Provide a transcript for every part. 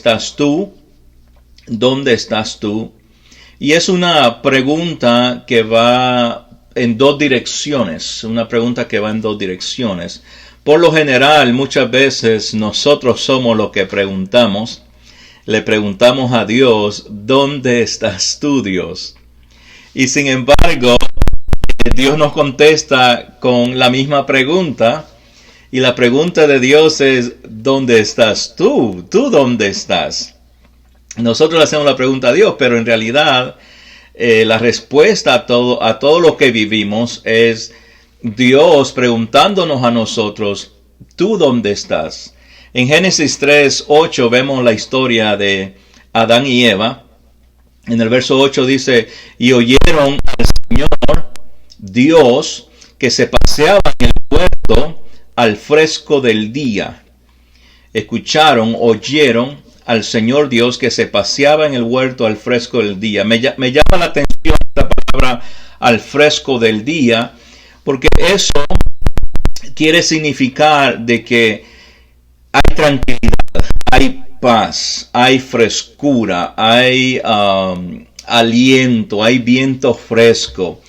estás tú? ¿Dónde estás tú? Y es una pregunta que va en dos direcciones, Por lo general, muchas veces nosotros somos los que preguntamos. Le preguntamos a Dios, ¿dónde estás tú, Dios? Y sin embargo, Dios nos contesta con la misma pregunta. Y la pregunta de Dios es, ¿dónde estás tú? ¿Tú dónde estás? Nosotros le hacemos la pregunta a Dios, pero en realidad la respuesta a todo lo que vivimos es Dios preguntándonos a nosotros, ¿tú dónde estás? En Génesis 3:8 vemos la historia de Adán y Eva. En el verso 8 dice, y oyeron al Señor Dios que se paseaba en el huerto al fresco del día. Oyeron al Señor Dios que se paseaba en el huerto al fresco del día. Me llama la atención esta palabra al fresco del día, porque eso quiere significar de que hay tranquilidad, hay paz, hay frescura, hay aliento, hay viento fresco.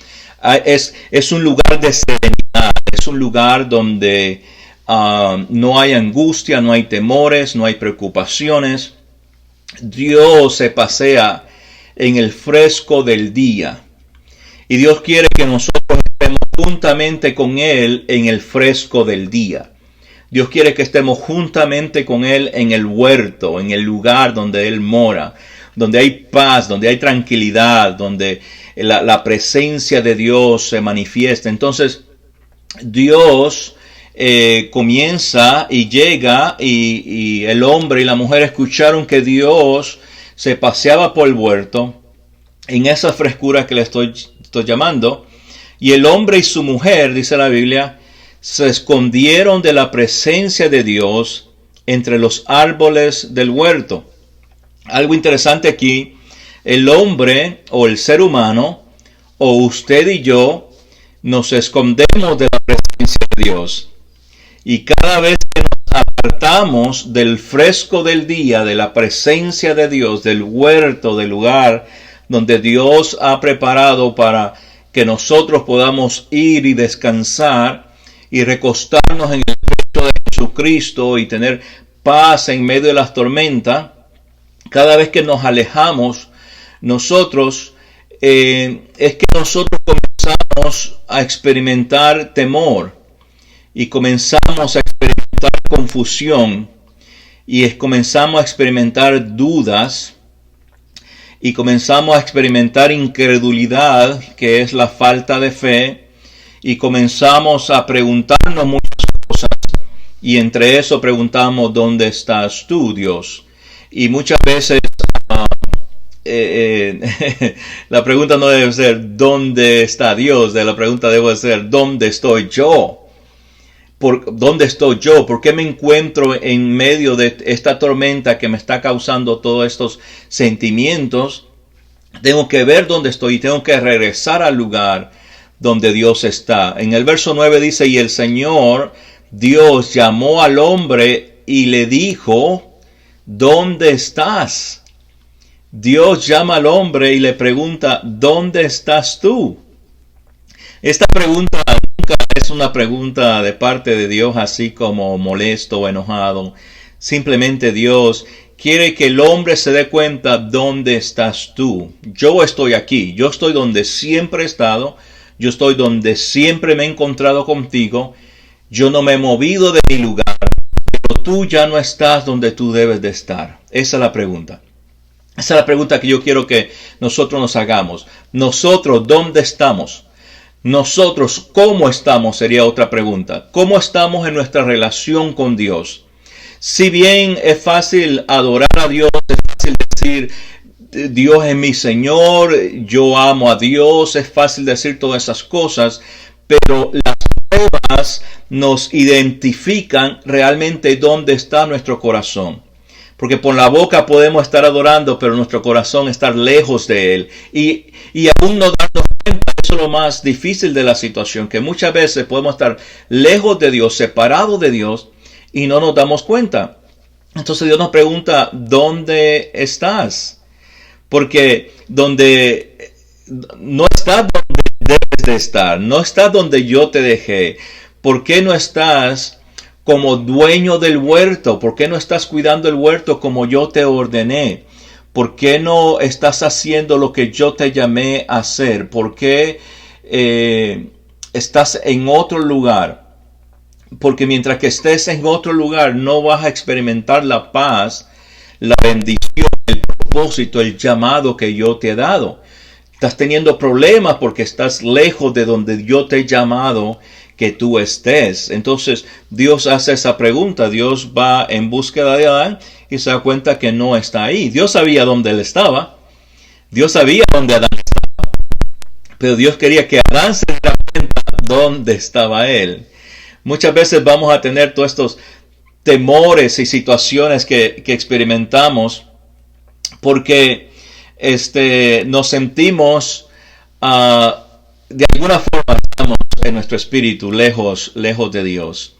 Es un lugar de serenidad, es un lugar donde no hay angustia, no hay temores, no hay preocupaciones. Dios se pasea en el fresco del día. Y Dios quiere que nosotros estemos juntamente con Él en el fresco del día. Dios quiere que estemos juntamente con Él en el huerto, en el lugar donde Él mora, donde hay paz, donde hay tranquilidad, donde la presencia de Dios se manifiesta. Entonces, Dios comienza y llega y el hombre y la mujer escucharon que Dios se paseaba por el huerto en esa frescura que le estoy llamando. Y el hombre y su mujer, dice la Biblia, se escondieron de la presencia de Dios entre los árboles del huerto. Algo interesante aquí, el hombre o el ser humano, o usted y yo, nos escondemos de la presencia de Dios. Y cada vez que nos apartamos del fresco del día, de la presencia de Dios, del huerto, del lugar donde Dios ha preparado para que nosotros podamos ir y descansar y recostarnos en el pecho de Jesucristo y tener paz en medio de las tormentas, cada vez que nos alejamos, nosotros es que nosotros comenzamos a experimentar temor y comenzamos a experimentar confusión y comenzamos a experimentar dudas y comenzamos a experimentar incredulidad, que es la falta de fe, y comenzamos a preguntarnos muchas cosas, y entre eso preguntamos, ¿dónde estás tú, Dios? Y muchas veces la pregunta no debe ser ¿dónde está Dios? La pregunta debe ser ¿dónde estoy yo? ¿Dónde estoy yo? ¿Por qué me encuentro en medio de esta tormenta que me está causando todos estos sentimientos? Tengo que ver dónde estoy y tengo que regresar al lugar donde Dios está. En el verso 9 dice, y el Señor Dios llamó al hombre y le dijo, ¿dónde estás? Dios llama al hombre y le pregunta, ¿dónde estás tú? Esta pregunta nunca es una pregunta de parte de Dios así como molesto o enojado. Simplemente Dios quiere que el hombre se dé cuenta, ¿dónde estás tú? Yo estoy aquí, yo estoy donde siempre he estado, yo estoy donde siempre me he encontrado contigo, yo no me he movido de mi lugar, pero tú ya no estás donde tú debes de estar. Esa es la pregunta. Esa es la pregunta que yo quiero que nosotros nos hagamos. Nosotros, ¿dónde estamos? Nosotros, ¿cómo estamos? Sería otra pregunta. ¿Cómo estamos en nuestra relación con Dios? Si bien es fácil adorar a Dios, es fácil decir, Dios es mi Señor, yo amo a Dios, es fácil decir todas esas cosas, pero las pruebas nos identifican realmente dónde está nuestro corazón. Porque por la boca podemos estar adorando, pero nuestro corazón estar lejos de Él. Y aún no darnos cuenta, eso es lo más difícil de la situación, que muchas veces podemos estar lejos de Dios, separados de Dios, y no nos damos cuenta. Entonces Dios nos pregunta, ¿dónde estás? Porque donde no estás donde debes de estar, no estás donde yo te dejé. ¿Por qué no estás como dueño del huerto? ¿Por qué no estás cuidando el huerto como yo te ordené? ¿Por qué no estás haciendo lo que yo te llamé a hacer? ¿Por qué estás en otro lugar? Porque mientras que estés en otro lugar no vas a experimentar la paz, la bendición, el propósito, el llamado que yo te he dado. Estás teniendo problemas porque estás lejos de donde yo te he llamado que tú estés. Entonces Dios hace esa pregunta. Dios va en búsqueda de Adán y se da cuenta que no está ahí. Dios sabía dónde él estaba. Dios sabía dónde Adán estaba. Pero Dios quería que Adán se diera cuenta dónde estaba él. Muchas veces vamos a tener todos estos temores y situaciones que experimentamos porque nos sentimos de alguna forma estamos en nuestro espíritu lejos de Dios.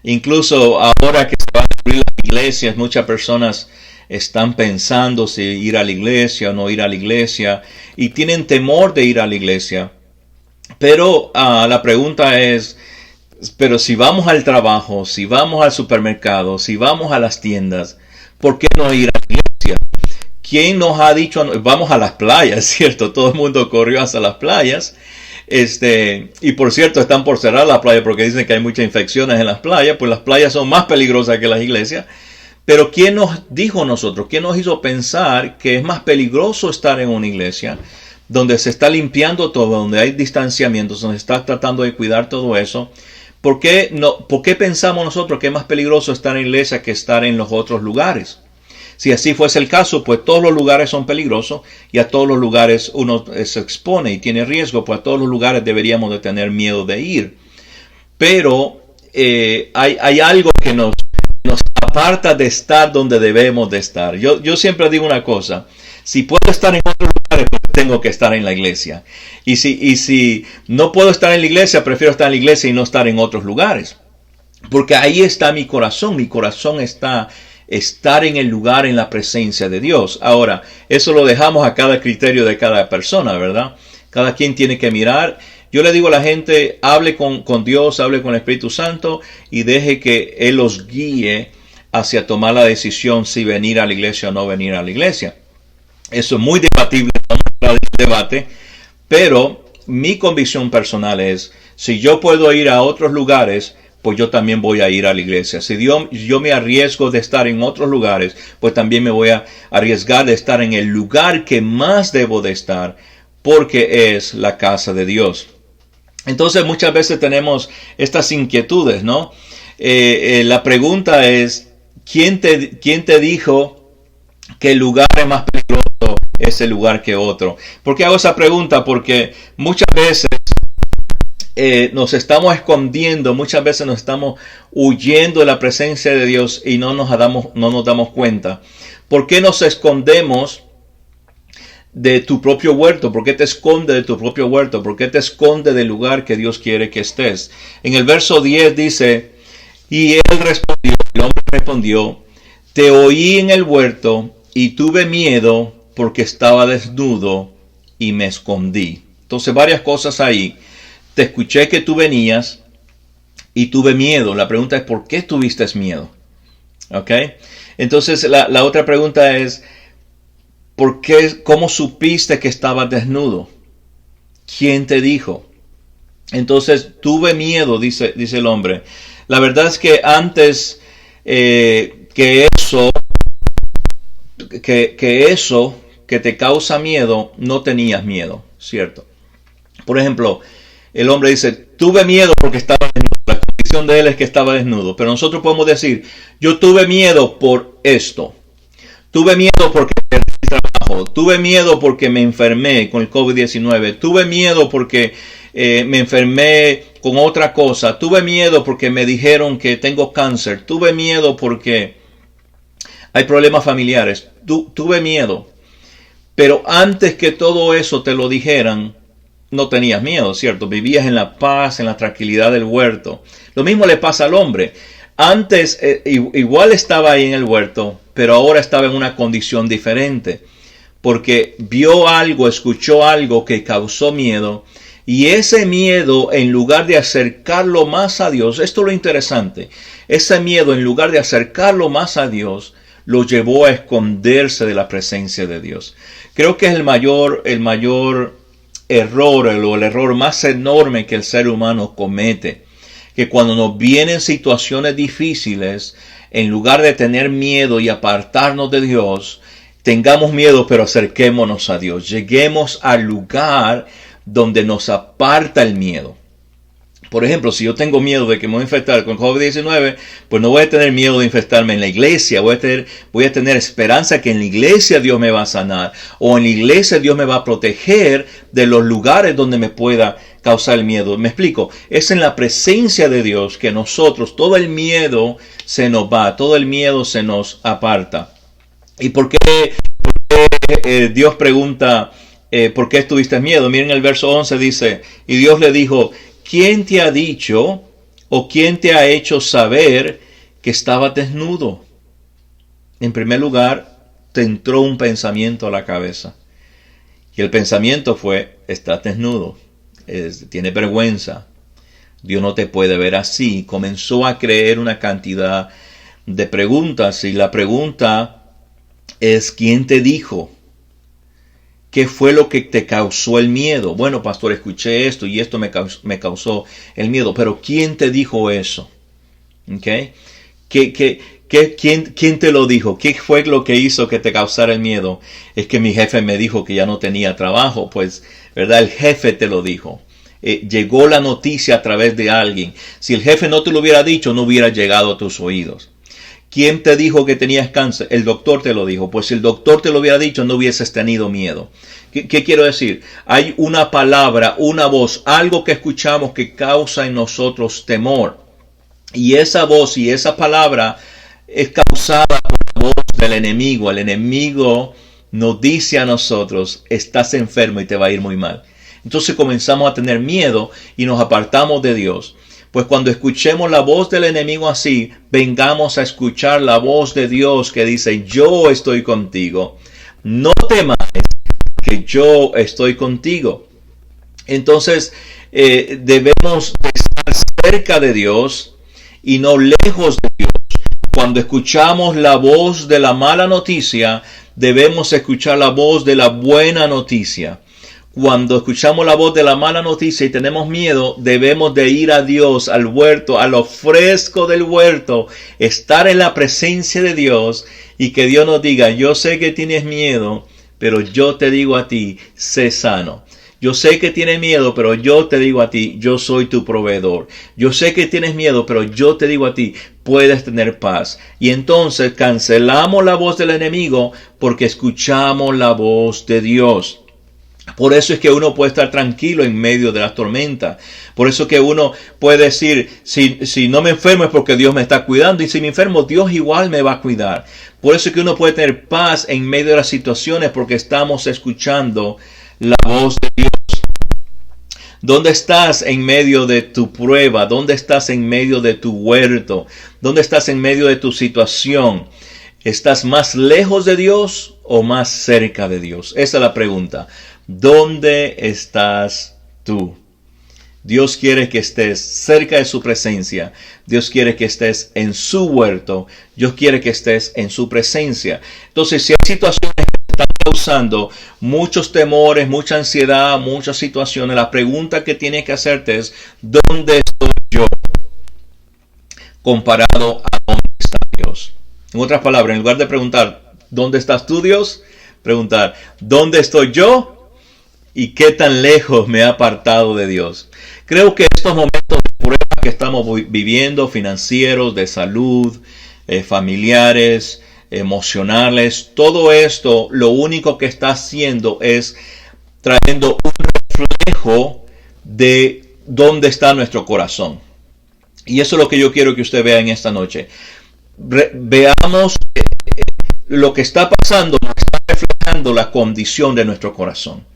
Incluso ahora que se van a abrir las iglesias, muchas personas están pensando si ir a la iglesia o no ir a la iglesia y tienen temor de ir a la iglesia. Pero la pregunta es, pero si vamos al trabajo, si vamos al supermercado, si vamos a las tiendas, ¿por qué no ir a la iglesia? ¿Quién nos ha dicho? Vamos a las playas, ¿cierto? Todo el mundo corrió hacia las playas. Y por cierto, están por cerrar las playas porque dicen que hay muchas infecciones en las playas, pues las playas son más peligrosas que las iglesias. Pero ¿quién nos dijo nosotros? ¿Quién nos hizo pensar que es más peligroso estar en una iglesia donde se está limpiando todo, donde hay distanciamientos, donde se está tratando de cuidar todo eso? ¿Por qué pensamos nosotros que es más peligroso estar en la iglesia que estar en los otros lugares? Si así fuese el caso, pues todos los lugares son peligrosos y a todos los lugares uno se expone y tiene riesgo, pues a todos los lugares deberíamos de tener miedo de ir. Pero hay algo que nos aparta de estar donde debemos de estar. Yo siempre digo una cosa, si puedo estar en otros lugares, pues tengo que estar en la iglesia. Y si no puedo estar en la iglesia, prefiero estar en la iglesia y no estar en otros lugares. Porque ahí está mi corazón está estar en el lugar, en la presencia de Dios. Ahora, eso lo dejamos a cada criterio de cada persona, ¿verdad? Cada quien tiene que mirar. Yo le digo a la gente, hable con Dios, hable con el Espíritu Santo y deje que Él los guíe hacia tomar la decisión si venir a la iglesia o no venir a la iglesia. Eso es muy debatible, debate, pero mi convicción personal es, si yo puedo ir a otros lugares, pues yo también voy a ir a la iglesia. Si yo me arriesgo de estar en otros lugares, pues también me voy a arriesgar de estar en el lugar que más debo de estar, porque es la casa de Dios. Entonces muchas veces tenemos estas inquietudes, ¿no? La pregunta es, ¿quién te dijo que el lugar es más peligroso ese lugar que otro? ¿Por qué hago esa pregunta? Porque muchas veces nos estamos escondiendo, muchas veces nos estamos huyendo de la presencia de Dios y no nos damos cuenta. ¿Por qué nos escondemos de tu propio huerto? ¿Por qué te escondes de tu propio huerto? ¿Por qué te escondes del lugar que Dios quiere que estés? En el verso 10 dice, y el hombre respondió, te oí en el huerto y tuve miedo porque estaba desnudo y me escondí. Entonces varias cosas ahí. Te escuché que tú venías y tuve miedo. La pregunta es, ¿por qué tuviste miedo? ¿Ok? Entonces la otra pregunta es, ¿cómo supiste que estabas desnudo? ¿Quién te dijo? Entonces tuve miedo, dice el hombre. La verdad es que antes que eso que te causa miedo, no tenías miedo, ¿cierto? Por ejemplo, el hombre dice, tuve miedo porque estaba desnudo. La condición de él es que estaba desnudo. Pero nosotros podemos decir, yo tuve miedo por esto. Tuve miedo porque perdí el trabajo. Tuve miedo porque me enfermé con el COVID-19. Tuve miedo porque me enfermé con otra cosa. Tuve miedo porque me dijeron que tengo cáncer. Tuve miedo porque hay problemas familiares. Tuve miedo. Pero antes que todo eso te lo dijeran, no tenías miedo, ¿cierto? Vivías en la paz, en la tranquilidad del huerto. Lo mismo le pasa al hombre. Antes igual estaba ahí en el huerto, pero ahora estaba en una condición diferente, porque vio algo, escuchó algo que causó miedo, y ese miedo, en lugar de acercarlo más a Dios, esto es lo interesante, ese miedo, en lugar de acercarlo más a Dios, lo llevó a esconderse de la presencia de Dios. Creo que es el mayor error, o el error más enorme que el ser humano comete, que cuando nos vienen situaciones difíciles, en lugar de tener miedo y apartarnos de Dios, tengamos miedo pero acerquémonos a Dios. Lleguemos al lugar donde nos aparta el miedo. Por ejemplo, si yo tengo miedo de que me voy a infectar con COVID-19, pues no voy a tener miedo de infectarme en la iglesia. Voy a tener esperanza que en la iglesia Dios me va a sanar. O en la iglesia Dios me va a proteger de los lugares donde me pueda causar el miedo. Me explico. Es en la presencia de Dios que nosotros, todo el miedo se nos va. Todo el miedo se nos aparta. ¿Y por qué Dios pregunta, ¿por qué tuviste miedo? Miren el verso 11 dice, y Dios le dijo, ¿quién te ha dicho o quién te ha hecho saber que estabas desnudo? En primer lugar, te entró un pensamiento a la cabeza. Y el pensamiento fue, estás desnudo, tienes vergüenza, Dios no te puede ver así. Comenzó a creer una cantidad de preguntas y la pregunta es, ¿quién te dijo? ¿Qué fue lo que te causó el miedo? Bueno, pastor, escuché esto y esto me causó el miedo. Pero ¿quién te dijo eso? ¿Okay? ¿Quién te lo dijo? ¿Qué fue lo que hizo que te causara el miedo? Es que mi jefe me dijo que ya no tenía trabajo. Pues, ¿verdad? El jefe te lo dijo. Llegó la noticia a través de alguien. Si el jefe no te lo hubiera dicho, no hubiera llegado a tus oídos. ¿Quién te dijo que tenías cáncer? El doctor te lo dijo. Pues si el doctor te lo hubiera dicho, no hubieses tenido miedo. ¿Qué quiero decir? Hay una palabra, una voz, algo que escuchamos que causa en nosotros temor. Y esa voz y esa palabra es causada por la voz del enemigo. El enemigo nos dice a nosotros, estás enfermo y te va a ir muy mal. Entonces comenzamos a tener miedo y nos apartamos de Dios. Pues cuando escuchemos la voz del enemigo así, vengamos a escuchar la voz de Dios que dice, yo estoy contigo. No temas, que yo estoy contigo. Entonces debemos estar cerca de Dios y no lejos de Dios. Cuando escuchamos la voz de la mala noticia, debemos escuchar la voz de la buena noticia. Cuando escuchamos la voz de la mala noticia y tenemos miedo, debemos de ir a Dios, al huerto, a lo fresco del huerto, estar en la presencia de Dios y que Dios nos diga, yo sé que tienes miedo, pero yo te digo a ti, sé sano. Yo sé que tienes miedo, pero yo te digo a ti, yo soy tu proveedor. Yo sé que tienes miedo, pero yo te digo a ti, puedes tener paz. Y entonces cancelamos la voz del enemigo porque escuchamos la voz de Dios. Por eso es que uno puede estar tranquilo en medio de las tormentas. Por eso que uno puede decir, si no me enfermo es porque Dios me está cuidando. Y si me enfermo, Dios igual me va a cuidar. Por eso es que uno puede tener paz en medio de las situaciones porque estamos escuchando la voz de Dios. ¿Dónde estás en medio de tu prueba? ¿Dónde estás en medio de tu huerto? ¿Dónde estás en medio de tu situación? ¿Estás más lejos de Dios o más cerca de Dios? Esa es la pregunta. ¿Dónde estás tú? Dios quiere que estés cerca de su presencia. Dios quiere que estés en su huerto. Dios quiere que estés en su presencia. Entonces, si hay situaciones que están causando muchos temores, mucha ansiedad, muchas situaciones, la pregunta que tienes que hacerte es, ¿dónde estoy yo comparado a dónde está Dios? En otras palabras, en lugar de preguntar, ¿dónde estás tú, Dios? Preguntar, ¿dónde estoy yo? ¿Y qué tan lejos me ha apartado de Dios? Creo que estos momentos de prueba que estamos viviendo, financieros, de salud, familiares, emocionales, todo esto lo único que está haciendo es trayendo un reflejo de dónde está nuestro corazón. Y eso es lo que yo quiero que usted vea en esta noche. Veamos lo que está pasando, nos está reflejando la condición de nuestro corazón.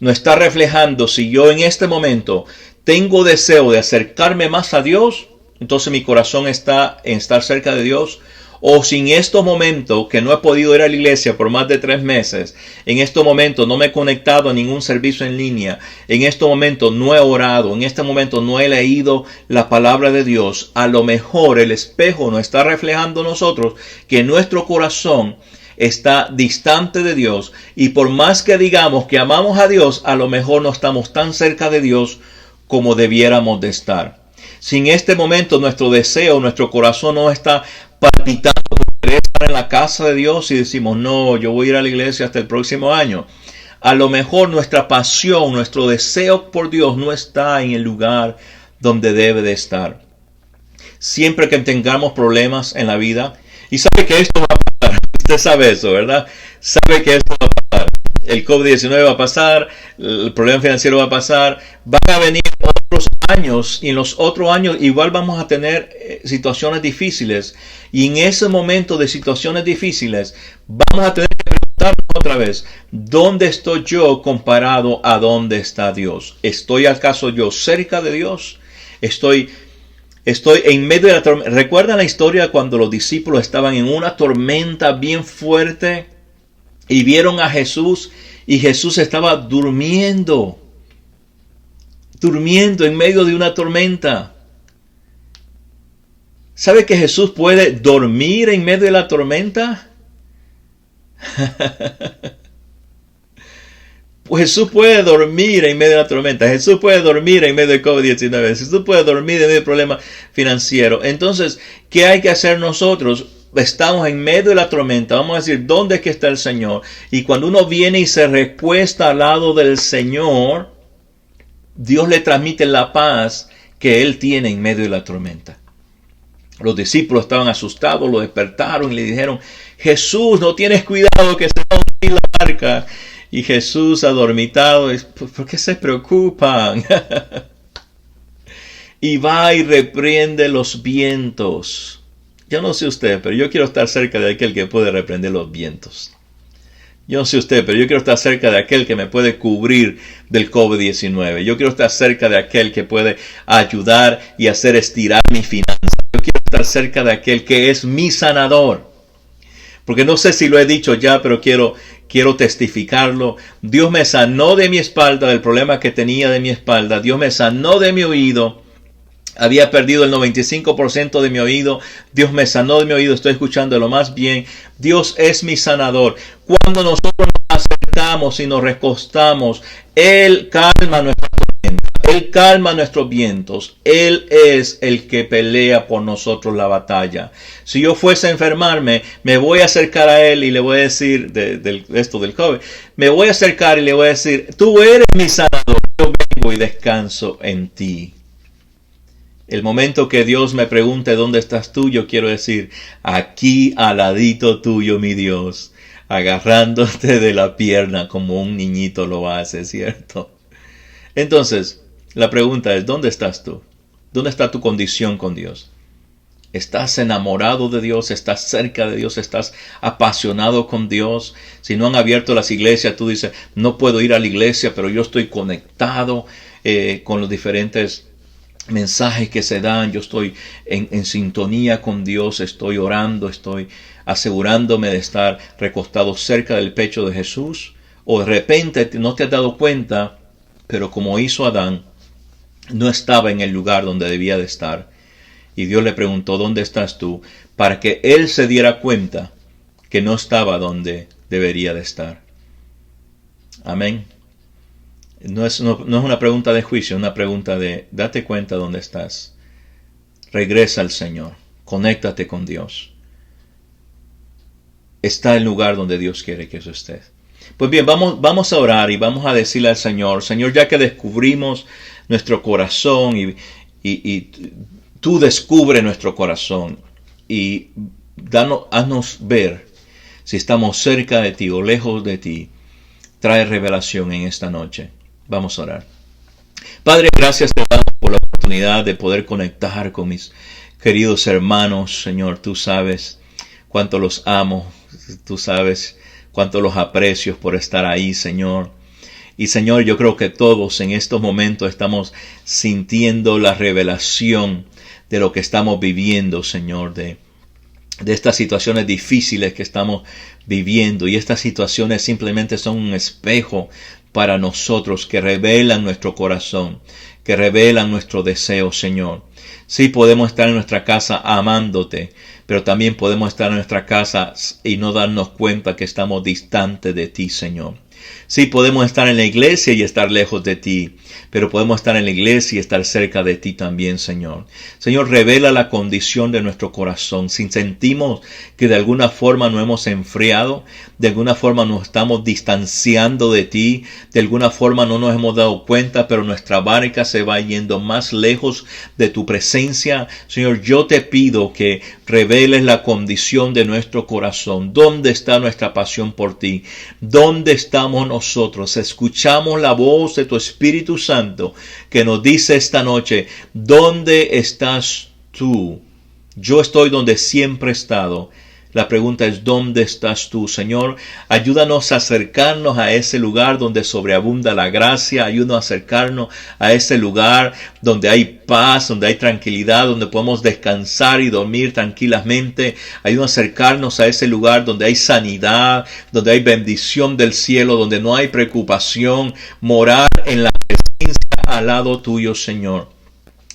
Nos está reflejando si yo en este momento tengo deseo de acercarme más a Dios entonces mi corazón está en estar cerca de Dios. O si en estos momentos que no he podido ir a la iglesia por más de 3 meses, en estos momentos no me he conectado a ningún servicio en línea, en estos momentos no he orado, en este momento no he leído la palabra de Dios, a lo mejor el espejo nos está reflejando a nosotros que nuestro corazón está distante de Dios, y por más que digamos que amamos a Dios, a lo mejor no estamos tan cerca de Dios como debiéramos de estar. Si en este momento nuestro deseo, nuestro corazón no está palpitando por querer estar en la casa de Dios y decimos, no, yo voy a ir a la iglesia hasta el próximo año, a lo mejor nuestra pasión, nuestro deseo por Dios no está en el lugar donde debe de estar. Siempre que tengamos problemas en la vida, y sabe que esto va a pasar, usted sabe eso, ¿verdad? Sabe que esto va a pasar. El COVID-19 va a pasar, el problema financiero va a pasar, van a venir otros años, y en los otros años igual vamos a tener situaciones difíciles, y en ese momento de situaciones difíciles vamos a tener que preguntarnos otra vez, ¿dónde estoy yo comparado a dónde está Dios? ¿Estoy acaso yo cerca de Dios? ¿Estoy en medio de la tormenta? ¿Recuerdan la historia cuando los discípulos estaban en una tormenta bien fuerte y vieron a Jesús, y Jesús estaba durmiendo en medio de una tormenta? ¿Sabe que Jesús puede dormir en medio de la tormenta? Pues Jesús puede dormir en medio de la tormenta. Jesús puede dormir en medio del COVID-19. Jesús puede dormir en medio del problema financiero. Entonces, ¿qué hay que hacer nosotros? Estamos en medio de la tormenta. Vamos a decir, ¿dónde es que está el Señor? Y cuando uno viene y se recuesta al lado del Señor, Dios le transmite la paz que Él tiene en medio de la tormenta. Los discípulos estaban asustados, lo despertaron y le dijeron, Jesús, no tienes cuidado que se va a hundir la barca. Y Jesús adormitado, ¿por qué se preocupan? Y va y reprende los vientos. Yo no sé usted, pero yo quiero estar cerca de aquel que puede reprender los vientos. Yo no sé usted, pero yo quiero estar cerca de aquel que me puede cubrir del COVID-19. Yo quiero estar cerca de aquel que puede ayudar y hacer estirar mi finanza. Yo quiero estar cerca de aquel que es mi sanador. Porque no sé si lo he dicho ya, pero quiero testificarlo. Dios me sanó de mi espalda, del problema que tenía de mi espalda. Dios me sanó de mi oído. Había perdido el 95% de mi oído. Dios me sanó de mi oído. Estoy escuchando lo más bien. Dios es mi sanador. Cuando nosotros nos acercamos y nos recostamos, Él calma nuestra tormenta. Él calma nuestros vientos. Él es el que pelea por nosotros la batalla. Si yo fuese a enfermarme, me voy a acercar a Él y le voy a decir, esto del COVID, me voy a acercar y le voy a decir, tú eres mi sanador. Yo vengo y descanso en ti. El momento que Dios me pregunte dónde estás tú, yo quiero decir, aquí al ladito tuyo, mi Dios, agarrándote de la pierna como un niñito lo hace, ¿cierto? Entonces, la pregunta es, ¿dónde estás tú? ¿Dónde está tu condición con Dios? ¿Estás enamorado de Dios? ¿Estás cerca de Dios? ¿Estás apasionado con Dios? Si no han abierto las iglesias, tú dices, no puedo ir a la iglesia, pero yo estoy conectado con los diferentes mensajes que se dan, yo estoy en sintonía con Dios, estoy orando, estoy asegurándome de estar recostado cerca del pecho de Jesús, o de repente no te has dado cuenta, pero como hizo Adán, no estaba en el lugar donde debía de estar, y Dios le preguntó, ¿dónde estás tú? Para que él se diera cuenta que no estaba donde debería de estar. Amén. No es una pregunta de juicio, es una pregunta de date cuenta dónde estás. Regresa al Señor. Conéctate con Dios. Está el lugar donde Dios quiere que eso esté. Pues bien, vamos a orar y vamos a decirle al Señor, Señor, ya que descubrimos nuestro corazón y tú descubre nuestro corazón y haznos ver si estamos cerca de ti o lejos de ti. Trae revelación en esta noche. Vamos a orar. Padre, gracias te damos por la oportunidad de poder conectar con mis queridos hermanos. Señor, tú sabes cuánto los amo. Tú sabes cuánto los aprecio por estar ahí, Señor. Y Señor, yo creo que todos en estos momentos estamos sintiendo la revelación de lo que estamos viviendo, Señor, de estas situaciones difíciles que estamos viviendo. Y estas situaciones simplemente son un espejo para nosotros que revelan nuestro corazón, que revelan nuestro deseo, Señor. Sí, podemos estar en nuestra casa amándote, pero también podemos estar en nuestra casa y no darnos cuenta que estamos distantes de ti, Señor. Sí, podemos estar en la iglesia y estar lejos de ti, pero podemos estar en la iglesia y estar cerca de ti también, Señor. Señor, revela la condición de nuestro corazón. Si sentimos que de alguna forma nos hemos enfriado, de alguna forma nos estamos distanciando de ti, de alguna forma no nos hemos dado cuenta, pero nuestra barca se va yendo más lejos de tu presencia, Señor, yo te pido que reveles la condición de nuestro corazón. ¿Dónde está nuestra pasión por ti? ¿Dónde estamos nosotros? Escuchamos la voz de tu Espíritu Santo que nos dice esta noche, ¿dónde estás tú? Yo estoy donde siempre he estado. La pregunta es, ¿dónde estás tú, Señor? Ayúdanos a acercarnos a ese lugar donde sobreabunda la gracia. Ayúdanos a acercarnos a ese lugar donde hay paz, donde hay tranquilidad, donde podemos descansar y dormir tranquilamente. Ayúdanos a acercarnos a ese lugar donde hay sanidad, donde hay bendición del cielo, donde no hay preocupación. Morar en la presencia al lado tuyo, Señor.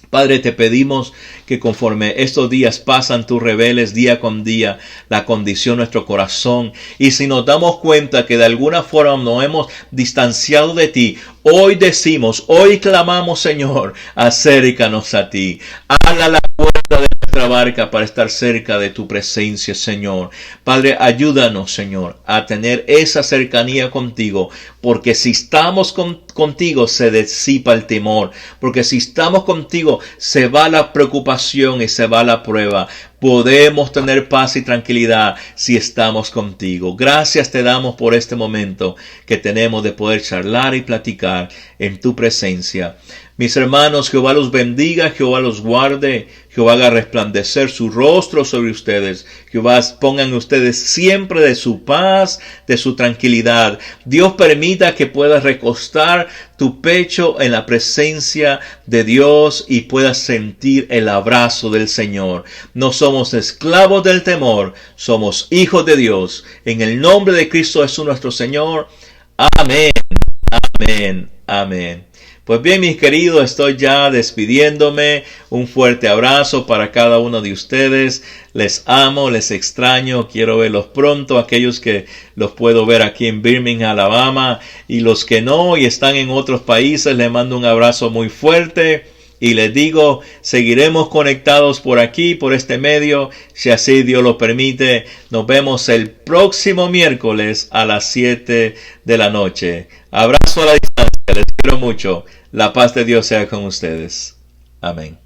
Padre, te pedimos que conforme estos días pasan, tú reveles día con día la condición de nuestro corazón. Y si nos damos cuenta que de alguna forma nos hemos distanciado de ti, hoy decimos, hoy clamamos, Señor, acércanos a ti. Habla la puerta de nuestra barca para estar cerca de tu presencia, Señor. Padre, ayúdanos, Señor, a tener esa cercanía contigo, porque si estamos contigo se disipa el temor, porque si estamos contigo se va la preocupación y se va la prueba. Podemos tener paz y tranquilidad si estamos contigo. Gracias te damos por este momento que tenemos de poder charlar y platicar en tu presencia. Mis hermanos, Jehová los bendiga, Jehová los guarde, Jehová haga resplandecer su rostro sobre ustedes. Jehová ponga en ustedes siempre de su paz, de su tranquilidad. Dios permita que puedas recostar tu pecho en la presencia de Dios y puedas sentir el abrazo del Señor. No somos esclavos del temor, somos hijos de Dios. En el nombre de Cristo Jesús nuestro Señor. Amén, amén, amén. Pues bien, mis queridos, estoy ya despidiéndome. Un fuerte abrazo para cada uno de ustedes. Les amo, les extraño. Quiero verlos pronto. Aquellos que los puedo ver aquí en Birmingham, Alabama. Y los que no y están en otros países, les mando un abrazo muy fuerte. Y les digo, seguiremos conectados por aquí, por este medio, si así Dios lo permite. Nos vemos el próximo miércoles a las 7 de la noche. Abrazo a la distancia, les quiero mucho. La paz de Dios sea con ustedes. Amén.